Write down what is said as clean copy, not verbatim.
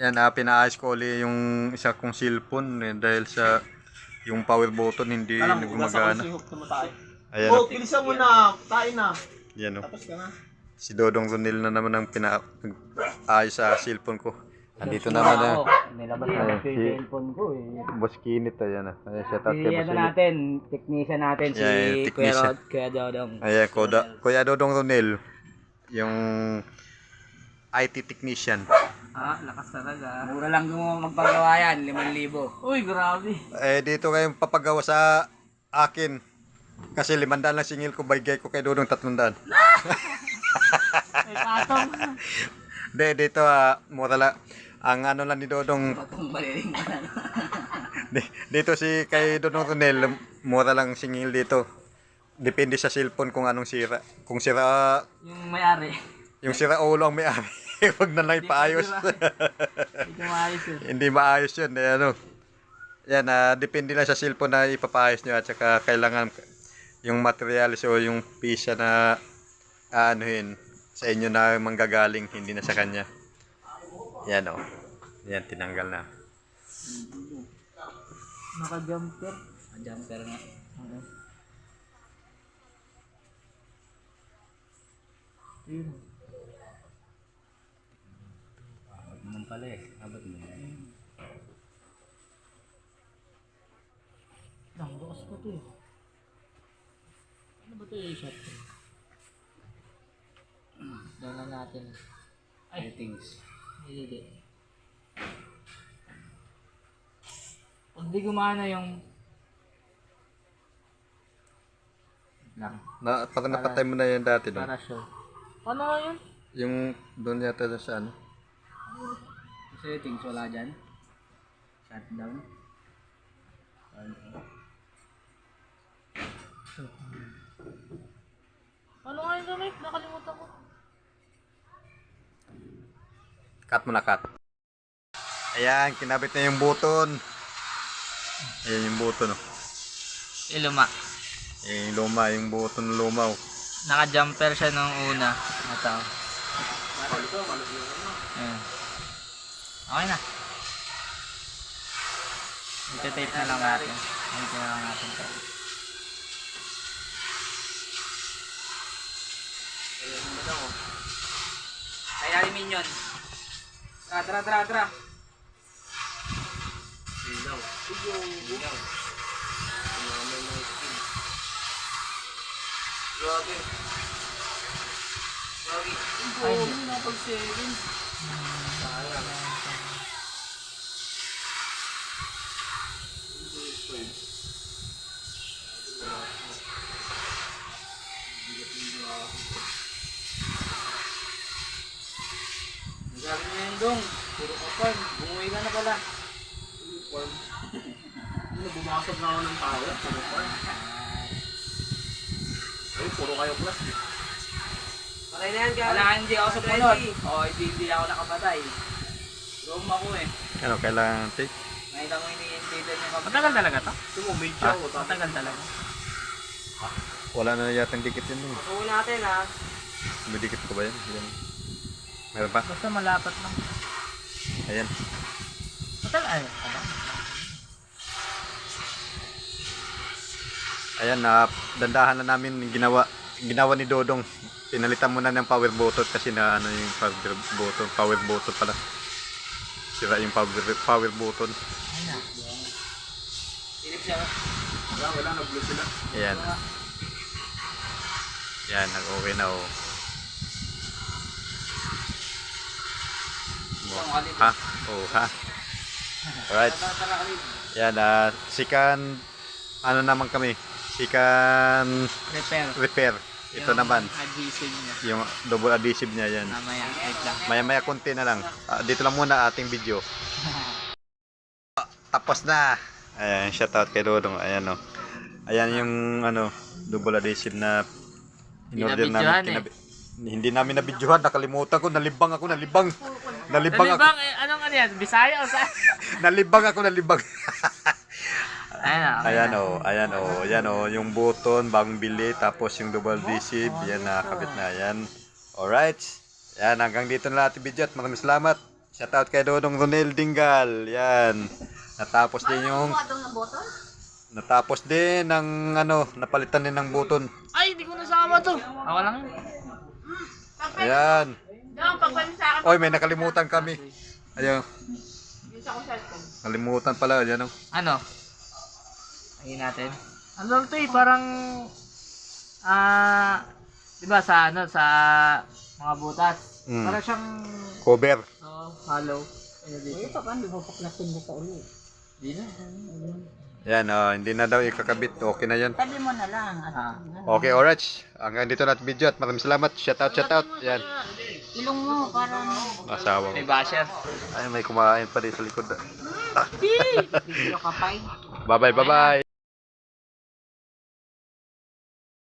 Yan, pinaayos ko ulit yung isa kong cellphone dahil sa yung power button hindi gumagana. Ayan. Oh, bilisan mo na. Tayo na. Yan o. Tapos ka na. Si Dodong Ronil na naman ang pinaayos sa cellphone ko. Andito naman na. Nilabas na yung cellphone ko eh. Boss Kinit, ayan na. Ayan, shout out kay Si Boss ano Kinit. natin, technician natin si Yeah, technician. Kuya Dodong. Ayan, Kuya Dodong Ronil. Yung IT technician. Lakas talaga. Mura lang yung magpagawa yan, 5,000. Uy, grabe. Dito kayong papagawa sa akin. Kasi 500 lang singil ko, baygay ko kay Dodong 300. May patong. Dito mura lang. Ang ano lang ni Dodong, Patong baliling ka na. dito si kay Dodong Ronel, mura lang singil dito. Depende sa cellphone kung anong sira. Kung sira, Yung may-ari. yung sira ulo ang may-ari. Wag na lang ipaayos. Hindi maayos yun. Hindi maayos yun. Ano. Yan, depende lang sa cellphone na ipapaayos nyo at saka kailangan yung materials o yung pisa na anuhin sa inyo na manggagaling, hindi na sa kanya. Yan o. Yan, tinanggal na. Naka-jumper. Naka-jumper nga. Yun. Abot naman pala eh. Abot mo. Ang bukas pa ito eh. Ano ba ito yung shot? Dala natin. Settings. Hindi. Pag di gumana yung lang. Pag napatay mo na yan dati doon. Para show. Ano nga yun? Yung doon yata sa ano. Settings wala dyan. Shutdown. Ano nga yun gamit? Nakalimutan ko. Cut mo na, cut. Ayan, kinabit na yung button. Ayan yung button. Oh. Iluma. Yung luma, yung button luma. Oh. Naka-jumper siya nung una. Ito. Ayan. Okay na. Ito-tape na lang natin. Ito na lang natin ito. Ay, aluminium. Tara. Ilaw. Grabe. Ay, hindi na pag-saving. Sayang. Galing na yun dong. Puro kapal. Bumuwi ka na pala. Ano, bumasag na ako ng power. Puro pa. Ay, puro kayo plus. Patay na yan, Wala hindi ako sa punod. Hindi ako nakapatay. Room ako eh. Ano, kailangan take? Ngayon lang ini-invader niya kapatay. Matagal talaga to? Ito mo, medyo ako. Matagal talaga. Wala na yatang dikit yun. Eh. Patuloy natin ha. May dikit ko ba yan? Yan. Meron pa? Basta malapat lang. Ayan. Matagal ay. Ayan, dandahan na namin ginawa ni Dodong. Pinalitan muna ng power button kasi na ano yung power button pala. Sira yung power button. Ayun na. Silip siya. Wala, nag-blue sila. Ayan. Yan, nag-okay na oh. Ha? Oh, ha? Alright. Yan, sikan, ano naman kami? Sikan repair. Ito naman. Adhesive niya. Yung double adhesive niya yan. Mamaya, wait lang. Maya-maya konti na lang. Dito lang muna ating video. Tapos na. Ayan, shoutout kay Dodong. Ayan o. Ayan yung ano, double adhesive na in-order namin. Hindi namin nabidyohan. Nakalimutan ko. Nalibang ako. Nalibang ako. Anong ano yan? Bisaya o sa? Nalibang ako. Ayan o. Ayan o. Yung button, bagong bili. Tapos yung double adhesive. Yan, nakakabit na. Yan. Alright. Yan, hanggang dito na lahat yung video at maraming salamat. Shoutout kay Dodong Ronel Dingal. Yan. Natapos din yung... Natapos din ng ano, napalitan din ng buton. Ay, hindi ko nasama to. Ako lang yun. Ayan. Doon, pagpalit sa akin. Oy, may nakalimutan kami. Ayun. Yung sa cellphone. Kalimutan pala. Yan oh. Ano? Ayun natin. Ano to eh, parang... diba sa ano, sa mga butas. Mm. Parang siyang... Cover. Hollow. Ano dito? Ito pa, hindi mo paklasin mo sa ulo. Di na. Yan oh, hindi na daw ikakabit. Okay na yan. Tabi mo na lang. Okay, alright. Hanggang dito natin video at maraming salamat. Shoutout, shoutout. Yan. Ilong mo, parang... Asawa May ko. basher. Ay, may kumain pa din sa likod. Video ka pa eh. Bye-bye, bye-bye.